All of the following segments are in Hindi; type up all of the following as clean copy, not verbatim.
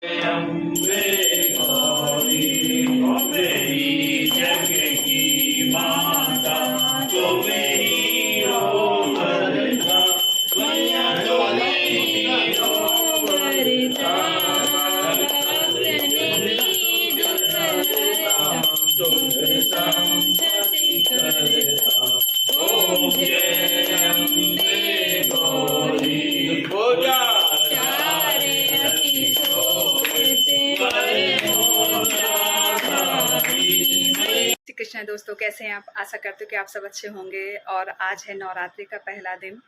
अम्बे गौरी हो मेरी जग की माता, तो मेरी हो वरदा, मैया तो मेरी हो वरदा, सुख संपत्ति करता। ओम जय अम्बे गौरी पूजा श्री कृष्ण। दोस्तों, कैसे हैं आप? आशा करते हो कि आप सब अच्छे होंगे। और आज है नवरात्रि का पहला दिन।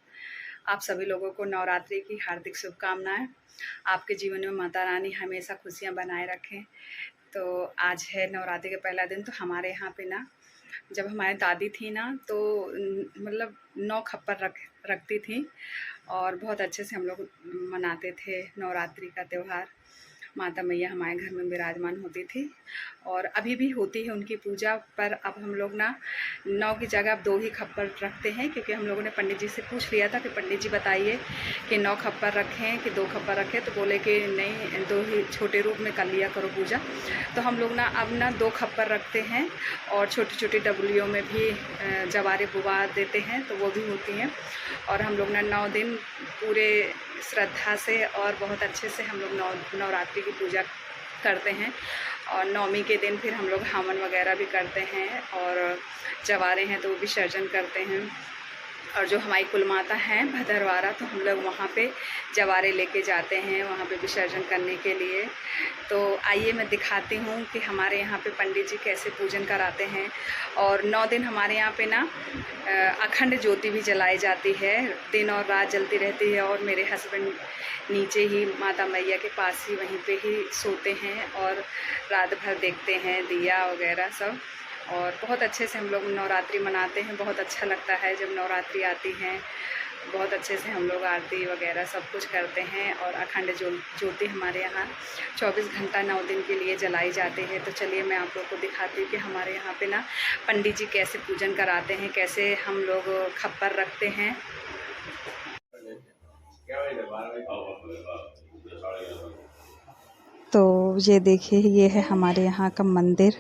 आप सभी लोगों को नवरात्रि की हार्दिक शुभकामनाएं। आपके जीवन में माता रानी हमेशा खुशियां बनाए रखें। तो आज है नवरात्रि का पहला दिन। तो हमारे यहाँ पे ना, जब हमारी दादी थी ना, तो मतलब 9 खप्पर रखती थी और बहुत अच्छे से हम लोग मनाते थे नवरात्रि का त्यौहार। माता मैया हमारे घर में विराजमान होती थी और अभी भी होती है उनकी पूजा। पर अब हम लोग ना 9 की जगह अब 2 ही खप्पर रखते हैं, क्योंकि हम लोगों ने पंडित जी से पूछ लिया था कि पंडित जी बताइए कि 9 खप्पर रखें कि 2 खप्पर रखें। तो बोले कि नहीं, 2 ही छोटे रूप में कर लिया करो पूजा। तो हम लोग ना अब ना 2 खप्पर रखते हैं और छोटी छोटी डबलियों में भी जवारे बुवा देते हैं, तो वो भी होती हैं। और हम लोग ना 9 दिन पूरे श्रद्धा से और बहुत अच्छे से हम लोग नवरात्रि की पूजा करते हैं। और नवमी के दिन फिर हम लोग हवन वगैरह भी करते हैं और जवारे हैं तो वो विसर्जन करते हैं। और जो हमारी कुल माता हैं भदरवारा, तो हम लोग वहाँ पे जवारे लेके जाते हैं वहाँ पे विसर्जन करने के लिए। तो आइए मैं दिखाती हूँ कि हमारे यहाँ पे पंडित जी कैसे पूजन कराते हैं। और 9 दिन हमारे यहाँ पे ना अखंड ज्योति भी जलाई जाती है, दिन और रात जलती रहती है। और मेरे हस्बैंड नीचे ही माता मैया के पास ही वहीं पे ही सोते हैं और रात भर देखते हैं दिया वगैरह सब। और बहुत अच्छे से हम लोग नवरात्रि मनाते हैं। बहुत अच्छा लगता है जब नवरात्रि आती हैं। बहुत अच्छे से हम लोग आरती वगैरह सब कुछ करते हैं। और अखंड ज्योति हमारे यहाँ 24 घंटा 9 दिन के लिए जलाई जाती है। तो चलिए मैं आप लोग को दिखाती हूँ कि हमारे यहाँ पे ना पंडित जी कैसे पूजन कराते हैं, कैसे हम लोग खप्पर रखते हैं। तो ये देखिए, ये है हमारे यहाँ का मंदिर।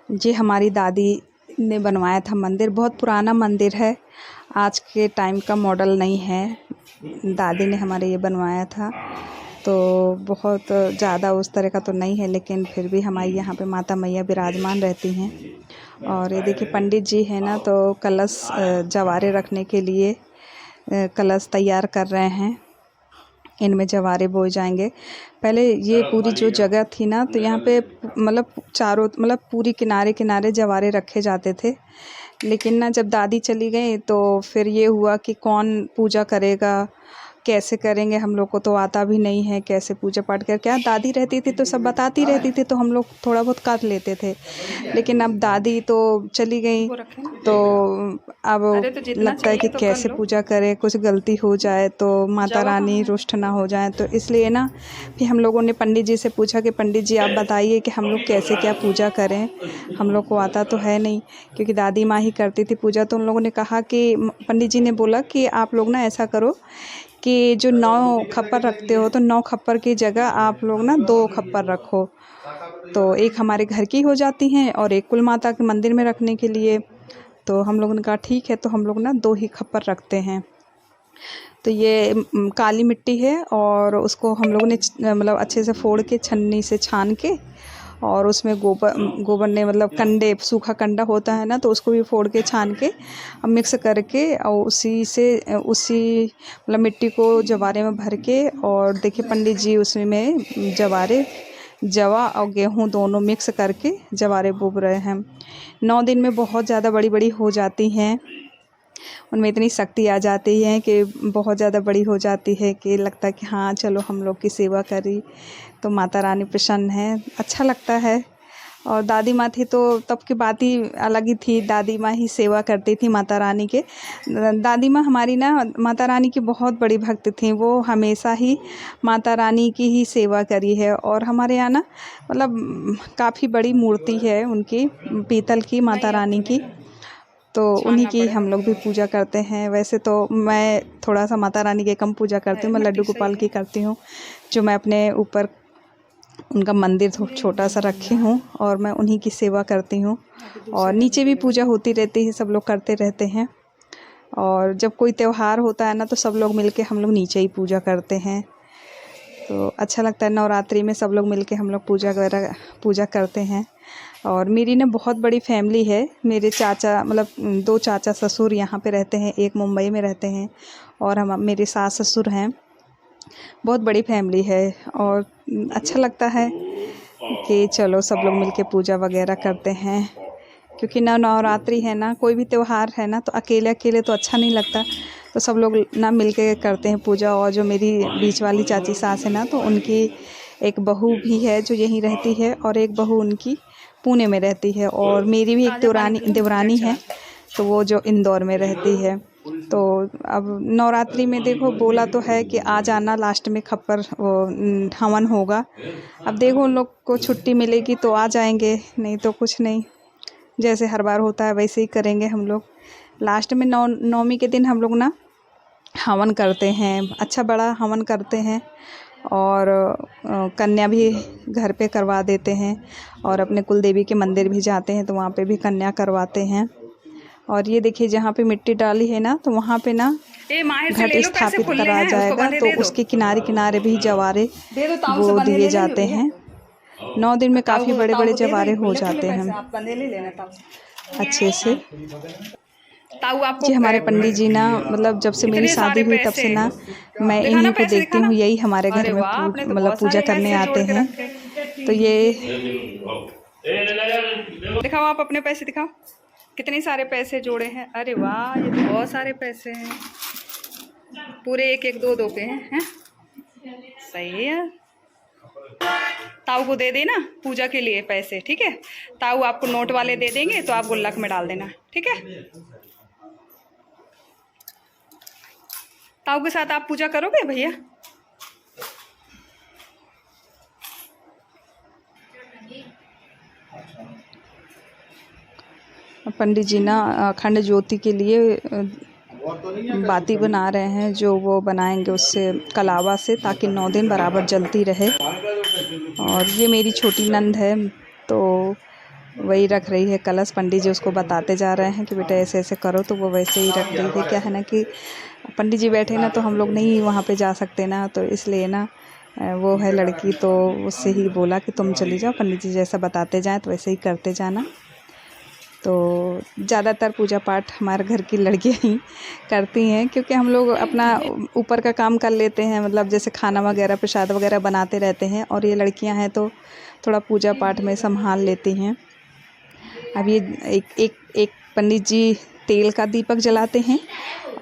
ये हमारी दादी ने बनवाया था मंदिर। बहुत पुराना मंदिर है, आज के टाइम का मॉडल नहीं है। दादी ने हमारे ये बनवाया था, तो बहुत ज़्यादा उस तरह का तो नहीं है, लेकिन फिर भी हमारे यहाँ पे माता मैया विराजमान रहती हैं। और ये देखिए पंडित जी है ना, तो कलश जवारे रखने के लिए कलश तैयार कर रहे हैं। इनमें जवारे बोए जाएंगे। पहले ये पूरी जो जगह थी ना, तो यहाँ पे मतलब चारों मतलब पूरी किनारे किनारे जवारे रखे जाते थे। लेकिन ना जब दादी चली गई तो फिर ये हुआ कि कौन पूजा करेगा, कैसे करेंगे। हम लोग को तो आता भी नहीं है कैसे पूजा पाठ कर। क्या दादी रहती थी तो सब बताती रहती थी, तो हम लोग थोड़ा बहुत कर लेते थे। लेकिन अब दादी तो चली गई, तो अब लगता है कि कैसे पूजा करें, कुछ गलती हो जाए तो माता रानी रुष्ट ना हो जाए। तो इसलिए ना फिर हम लोगों ने पंडित जी से पूछा कि पंडित जी आप बताइए कि हम लोग कैसे क्या पूजा करें। हम लोग को आता तो है नहीं, क्योंकि दादी माँ ही करती थी पूजा। तो उन लोगों ने कहा कि पंडित जी ने बोला कि आप लोग ना ऐसा करो कि जो 9 खप्पर रखते हो, तो 9 खप्पर की जगह आप लोग ना 2 खप्पर रखो। तो एक हमारे घर की हो जाती हैं और एक कुल माता के मंदिर में रखने के लिए। तो हम लोगों ने कहा ठीक है, तो हम लोग ना 2 ही खप्पर रखते हैं। तो ये काली मिट्टी है और उसको हम लोगों ने मतलब अच्छे से फोड़ के छन्नी से छान के, और उसमें गोबर ने मतलब कंडे, सूखा कंडा होता है ना, तो उसको भी फोड़ के छान के मिक्स करके और उसी मतलब मिट्टी को जवारे में भर के, और देखिए पंडित जी उसमें जवारे, जवा और गेहूँ दोनों मिक्स करके जवारे बोब रहे हैं। 9 दिन में बहुत ज़्यादा बड़ी बड़ी हो जाती हैं। उनमें इतनी शक्ति आ जाती है कि बहुत ज़्यादा बड़ी हो जाती है कि लगता है कि हाँ चलो हम लोग की सेवा करी तो माता रानी प्रसन्न है, अच्छा लगता है। और दादी माँ थी तो तब की बात ही अलग ही थी। दादी माँ ही सेवा करती थी माता रानी के। दादी माँ हमारी ना माता रानी की बहुत बड़ी भक्त थी। वो हमेशा ही माता रानी की ही सेवा करी है। और हमारे यहाँ ना मतलब काफ़ी बड़ी मूर्ति है उनकी, पीतल की माता रानी की। तो उन्हीं की हम लोग भी पूजा करते हैं। वैसे तो मैं थोड़ा सा माता रानी की कम पूजा करती हूँ, मैं लड्डू गोपाल की करती हूँ, जो मैं अपने ऊपर उनका मंदिर छोटा सा रखी हूँ और मैं उन्हीं की सेवा करती हूँ। और नीचे भी पूजा होती रहती है, सब लोग करते रहते हैं। और जब कोई त्यौहार होता है ना तो सब लोग मिलके हम लोग नीचे ही पूजा करते हैं, तो अच्छा लगता है। नवरात्रि में सब लोग मिलके हम लोग पूजा करते हैं। और मेरी ना बहुत बड़ी फैमिली है। मेरे चाचा मतलब 2 चाचा ससुर यहाँ पे रहते हैं, एक मुंबई में रहते हैं और हम मेरे सास ससुर हैं। बहुत बड़ी फैमिली है और अच्छा लगता है कि चलो सब लोग मिलके पूजा वगैरह करते हैं, क्योंकि नवरात्रि है ना, कोई भी त्यौहार है ना, तो अकेले अकेले तो अच्छा नहीं लगता, तो सब लोग ना मिलके करते हैं पूजा। और जो मेरी बीच वाली चाची सास है ना, तो उनकी एक बहू भी है जो यहीं रहती है और एक बहू उनकी पुणे में रहती है, और मेरी भी एक देवरानी है, तो वो जो इंदौर में रहती है। तो अब नवरात्रि में देखो बोला तो है कि आ जाना, लास्ट में खप्पर वो हवन होगा। अब देखो उन लोग को छुट्टी मिलेगी तो आ जाएंगे, नहीं तो कुछ नहीं, जैसे हर बार होता है वैसे ही करेंगे हम लोग। लास्ट में नवमी के दिन हम लोग ना हवन करते हैं, अच्छा बड़ा हवन करते हैं, और कन्या भी घर पे करवा देते हैं, और अपने कुल देवी के मंदिर भी जाते हैं तो वहाँ पे भी कन्या करवाते हैं। और ये देखिए जहाँ पे मिट्टी डाली है ना, तो वहाँ पे ना घट स्थापित करा जाएगा, तो उसके किनारे किनारे भी जवारे वो दिए जाते हैं। 9 दिन में काफ़ी बड़े बड़े जवारे हो जाते हैं अच्छे से। जी हमारे पंडित जी ना, मतलब जब से मेरी शादी हुई तब से ना मैं इन्हीं को देखती हूँ, यही हमारे घर में मतलब पूजा करने आते हैं। तो ये दिखाओ, आप अपने पैसे दिखाओ, कितने सारे पैसे जोड़े हैं। अरे वाह, ये तो बहुत सारे पैसे हैं, पूरे 1-1 2-2 के हैं। सही है, ताऊ को दे देना पूजा के लिए पैसे, ठीक है। ताऊ आपको नोट वाले दे देंगे तो आप गुल्लक में डाल देना, ठीक है। ताऊ के साथ आप पूजा करोगे भैया? पंडित जी ना अखंड ज्योति के लिए बाती बना रहे हैं, जो वो बनाएंगे उससे कलावा से, ताकि 9 दिन बराबर जलती रहे। और ये मेरी छोटी नंद है, तो वही रख रही है कलश। पंडित जी उसको बताते जा रहे हैं कि बेटा ऐसे ऐसे करो, तो वो वैसे ही रख रही है। क्या है ना कि पंडित जी बैठे ना, तो हम लोग नहीं वहाँ पे जा सकते ना, तो इसलिए ना वो है लड़की, तो उससे ही बोला कि तुम चली जाओ, पंडित जी जैसा बताते जाएं तो वैसे ही करते जाना। तो ज़्यादातर पूजा पाठ हमारे घर की लड़कियां ही करती हैं, क्योंकि हम लोग अपना ऊपर का काम कर लेते हैं, मतलब जैसे खाना वगैरह प्रसाद वगैरह बनाते रहते हैं, और ये लड़कियां हैं तो थोड़ा पूजा पाठ में संभाल लेती हैं। अब ये एक पंडित जी तेल का दीपक जलाते हैं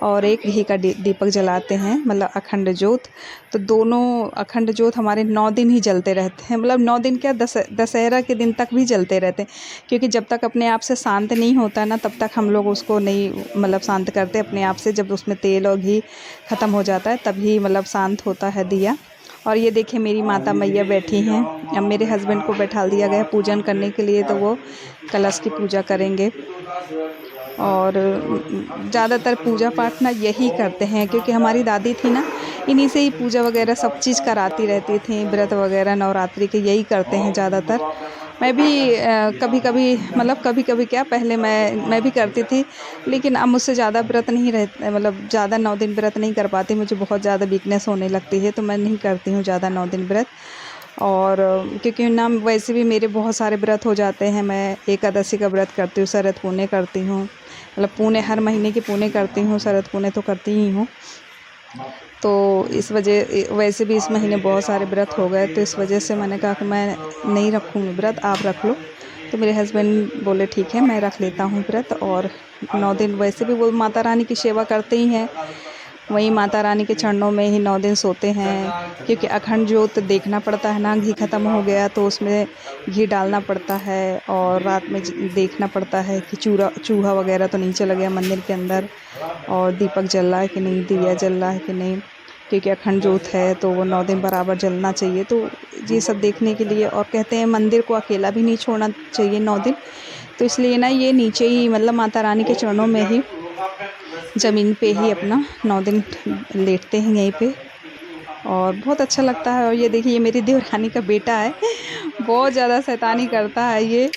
और एक घी का दीपक जलाते हैं, मतलब अखंड ज्योत। तो दोनों अखंड ज्योत हमारे 9 दिन ही जलते रहते हैं, मतलब 9 दिन क्या, दशहरा के दिन तक भी जलते रहते हैं, क्योंकि जब तक अपने आप से शांत नहीं होता ना, तब तक हम लोग उसको नहीं मतलब शांत करते अपने आप से। जब उसमें तेल और घी ख़त्म हो जाता है तभी मतलब शांत होता है दिया। और ये देखिए मेरी माता मैया बैठी हैं। अब मेरे हस्बैंड को बैठा दिया गया पूजन करने के लिए, तो वो कलश की पूजा करेंगे। और ज़्यादातर पूजा पाठ ना यही करते हैं, क्योंकि हमारी दादी थी ना, इन्हीं से ही पूजा वगैरह सब चीज़ कराती रहती थी, व्रत वगैरह नवरात्रि के यही करते हैं ज़्यादातर। मैं भी कभी कभी मतलब कभी कभी क्या, पहले मैं भी करती थी, लेकिन अब मुझसे ज़्यादा व्रत नहीं रहते, मतलब ज़्यादा 9 दिन व्रत नहीं कर पाती, मुझे बहुत ज़्यादा वीकनेस होने लगती है, तो मैं नहीं करती हूँ ज़्यादा 9 दिन व्रत। और क्योंकि ना वैसे भी मेरे बहुत सारे व्रत हो जाते हैं। मैं एकादशी का व्रत करती हूँ, शरद पुण्य करती हूँ, मतलब पुण्य हर महीने की पुण्य करती हूँ, शरद पुण्य तो करती ही हूँ। तो इस वजह वैसे भी इस महीने बहुत सारे व्रत हो गए, तो इस वजह से मैंने कहा कि मैं नहीं रखूँगी व्रत, आप रख लो। तो मेरे हस्बैंड बोले ठीक है मैं रख लेता हूँ व्रत। और 9 दिन वैसे भी वो माता रानी की सेवा करते ही हैं, वहीं माता रानी के चरणों में ही 9 दिन सोते हैं, क्योंकि अखंड ज्योत देखना पड़ता है ना, घी ख़त्म हो गया तो उसमें घी डालना पड़ता है, और रात में देखना पड़ता है कि चूहा वगैरह तो नहीं चला गया मंदिर के अंदर, और दीपक जल रहा है कि नहीं, दिया जल रहा है कि नहीं, क्योंकि अखंड ज्योत है तो वो 9 दिन बराबर जलना चाहिए। तो ये सब देखने के लिए, और कहते हैं मंदिर को अकेला भी नहीं छोड़ना चाहिए 9 दिन, तो इसलिए ना ये नीचे ही मतलब माता रानी के चरणों में ही ज़मीन पे ही अपना 9 दिन लेटते हैं यहीं पे, और बहुत अच्छा लगता है। और ये देखिए ये मेरी देवरानी का बेटा है, बहुत ज़्यादा शैतानी करता है ये,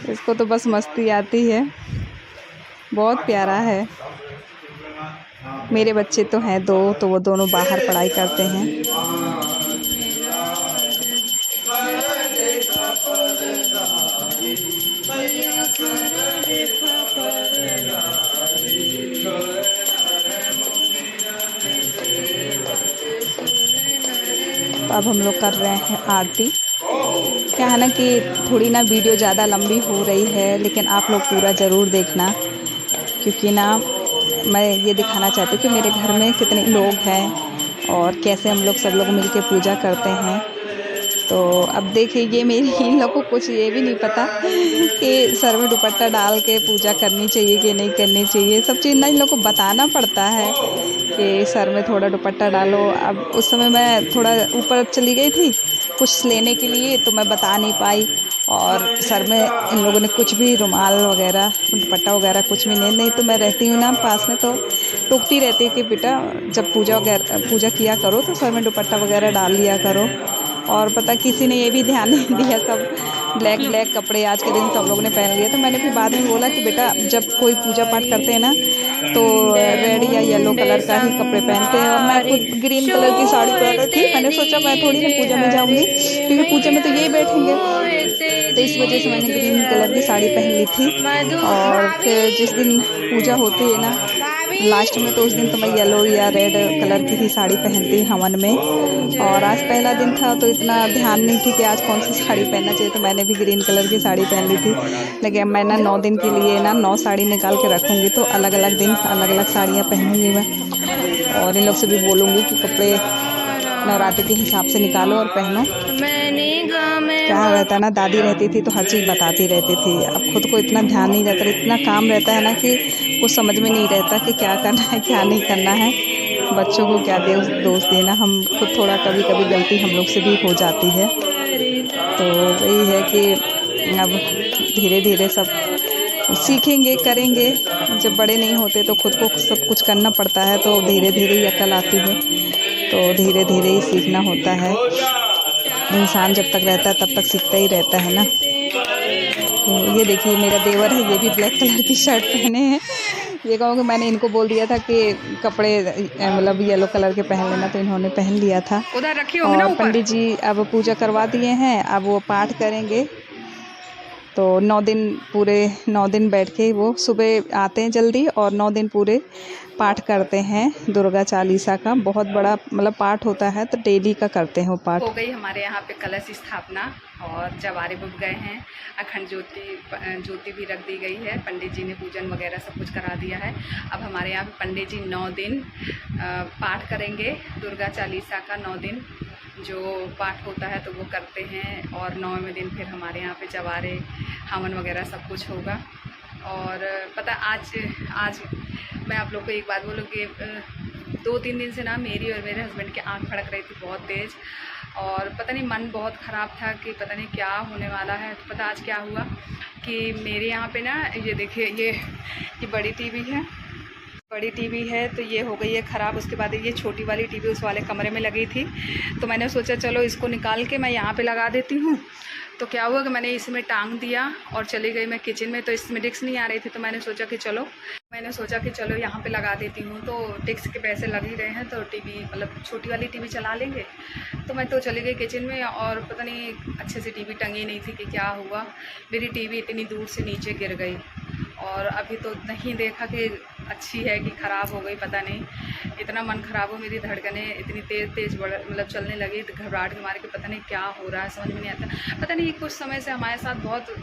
इसको तो बस मस्ती आती है, बहुत प्यारा है। मेरे बच्चे तो हैं 2, तो वो दोनों बाहर पढ़ाई करते हैं। तो अब हम लोग कर रहे हैं आरती। क्या है ना कि थोड़ी ना वीडियो ज़्यादा लंबी हो रही है, लेकिन आप लोग पूरा ज़रूर देखना, क्योंकि ना मैं ये दिखाना चाहती हूँ कि मेरे घर में कितने लोग हैं और कैसे हम लोग सब लोग मिलके पूजा करते हैं। तो अब देखिए ये मेरी इन लोगों को कुछ ये भी नहीं पता कि सर में दुपट्टा डाल के पूजा करनी चाहिए कि नहीं करनी चाहिए। सब चीज़ ना इन लोगों को बताना पड़ता है कि सर में थोड़ा दुपट्टा डालो। अब उस समय मैं थोड़ा ऊपर चली गई थी कुछ लेने के लिए, तो मैं बता नहीं पाई, और सर में इन लोगों ने कुछ भी रुमाल वगैरह दुपट्टा वगैरह कुछ भी नहीं तो मैं रहती हूँ ना पास में, तो टोकती रहती हूँ कि बेटा जब पूजा किया करो तो सर में दुपट्टा वगैरह डाल लिया करो। और पता किसी ने ये भी ध्यान नहीं दिया, सब ब्लैक कपड़े आज के दिन सब लोगों ने पहन लिए। तो मैंने फिर बाद में बोला कि बेटा जब कोई पूजा पाठ करते हैं ना तो रेड या येलो कलर का ही कपड़े पहनते हैं, और मैं खुद ग्रीन कलर की साड़ी पहन रही थी। मैंने सोचा मैं थोड़ी ना पूजा में जाऊंगी, क्योंकि पूजा में तो यही बैठेंगे, तो इस वजह से मैंने ग्रीन कलर की साड़ी पहन ली थी। और फिर जिस दिन पूजा होती है ना लास्ट में, तो उस दिन तो मैं येलो या रेड कलर की ही साड़ी पहनती हवन में। और आज पहला दिन था तो इतना ध्यान नहीं थी कि आज कौन सी साड़ी पहनना चाहिए, तो मैंने भी ग्रीन कलर की साड़ी पहन ली थी। लेकिन मैं ना 9 दिन के लिए ना 9 साड़ी निकाल के रखूँगी, तो अलग अलग दिन अलग अलग साड़ियाँ पहनूँगी मैं। और इन लोग से भी बोलूँगी कि कपड़े नवरात्रि के हिसाब से निकालो और पहनो। क्या रहता है ना, दादी रहती थी तो हर चीज़ बताती रहती थी, अब खुद को इतना ध्यान नहीं रहता, इतना काम रहता है ना कि कुछ समझ में नहीं रहता कि क्या करना है क्या नहीं करना है। बच्चों को क्या दोष देना, हम खुद थोड़ा कभी कभी गलती हम लोग से भी हो जाती है। तो वही है कि अब धीरे धीरे सब सीखेंगे करेंगे, जब बड़े नहीं होते तो खुद को सब कुछ करना पड़ता है, तो धीरे धीरे ही अकल आती है, तो धीरे धीरे ही सीखना होता है। इंसान जब तक रहता है तब तक सीखता ही रहता है ना। तो ये देखिए मेरा देवर है, ये भी ब्लैक कलर की शर्ट पहने हैं। ये कहूँ कि मैंने इनको बोल दिया था कि कपड़े मतलब येलो कलर के पहन लेना, तो इन्होंने पहन लिया था। उधर रखी होंगी ना और ऊपर। पंडित जी अब पूजा करवा दिए हैं, अब वो पाठ करेंगे। तो 9 दिन पूरे 9 दिन बैठ के वो सुबह आते हैं जल्दी, और 9 दिन पूरे पाठ करते हैं दुर्गा चालीसा का। बहुत बड़ा मतलब पाठ होता है, तो डेली का करते हैं वो पाठ। हो गई हमारे यहाँ पे कलश स्थापना, और जवारे बुझ गए हैं, अखंड ज्योति भी रख दी गई है, पंडित जी ने पूजन वगैरह सब कुछ करा दिया है। अब हमारे यहाँ पे पंडित जी 9 दिन पाठ करेंगे दुर्गा चालीसा का। 9 दिन जो पाठ होता है तो वो करते हैं, और 9वें दिन फिर हमारे यहाँ पे जवारे हवन वगैरह सब कुछ होगा। और पता आज मैं आप लोग को एक बात बोलूँ कि 2-3 दिन से ना मेरी और मेरे हस्बैंड की आँख फड़क रही थी बहुत तेज़, और पता नहीं मन बहुत ख़राब था कि पता नहीं क्या होने वाला है। तो पता आज क्या हुआ कि मेरे यहाँ पे ना ये देखिए ये बड़ी टीवी है, तो ये हो गई है ख़राब। उसके बाद ये छोटी वाली टीवी उस वाले कमरे में लगी थी, तो मैंने सोचा चलो इसको निकाल के मैं यहाँ पे लगा देती हूँ। तो क्या हुआ कि मैंने इसमें टांग दिया और चली गई मैं किचन में, तो इसमें डिस्क नहीं आ रही थी, तो मैंने सोचा कि चलो यहाँ पे लगा देती हूँ। तो डिस्क के पैसे लग ही रहे हैं, तो टीवी मतलब छोटी वाली टीवी चला लेंगे। तो मैं तो चली गई किचन में, और पता नहीं अच्छे से टीवी टंगी नहीं थी कि क्या हुआ, मेरी टीवी इतनी दूर से नीचे गिर गई। और अभी तो नहीं देखा कि अच्छी है कि ख़राब हो गई, पता नहीं। इतना मन ख़राब हो, मेरी धड़कनें इतनी तेज़ मतलब चलने लगी, तो घबराहट के मारे कि पता नहीं क्या हो रहा है, समझ में नहीं आता। पता नहीं कुछ समय से हमारे साथ बहुत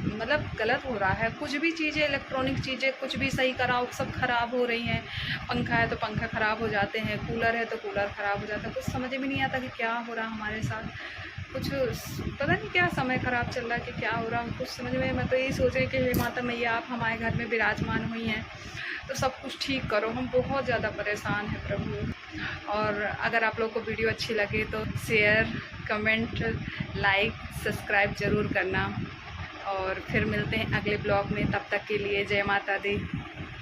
मतलब गलत हो रहा है। कुछ भी चीज़ें इलेक्ट्रॉनिक चीज़ें कुछ भी सही कराओ सब ख़राब हो रही हैं। पंखा है तो पंखा ख़राब हो जाते हैं, कूलर है तो कूलर ख़राब हो जाता है। कुछ समझ में नहीं आता कि क्या हो रहा है हमारे साथ। कुछ पता नहीं क्या समय ख़राब चल रहा है कि क्या हो रहा है, कुछ समझ में। मैं तो यही सोच रही कि हे माता मैया आप हमारे घर में विराजमान हुई हैं, तो सब कुछ ठीक करो, हम बहुत ज़्यादा परेशान हैं प्रभु। और अगर आप लोग को वीडियो अच्छी लगे तो शेयर, कमेंट, लाइक, सब्सक्राइब ज़रूर करना। और फिर मिलते हैं अगले ब्लॉग में। तब तक के लिए जय माता दी।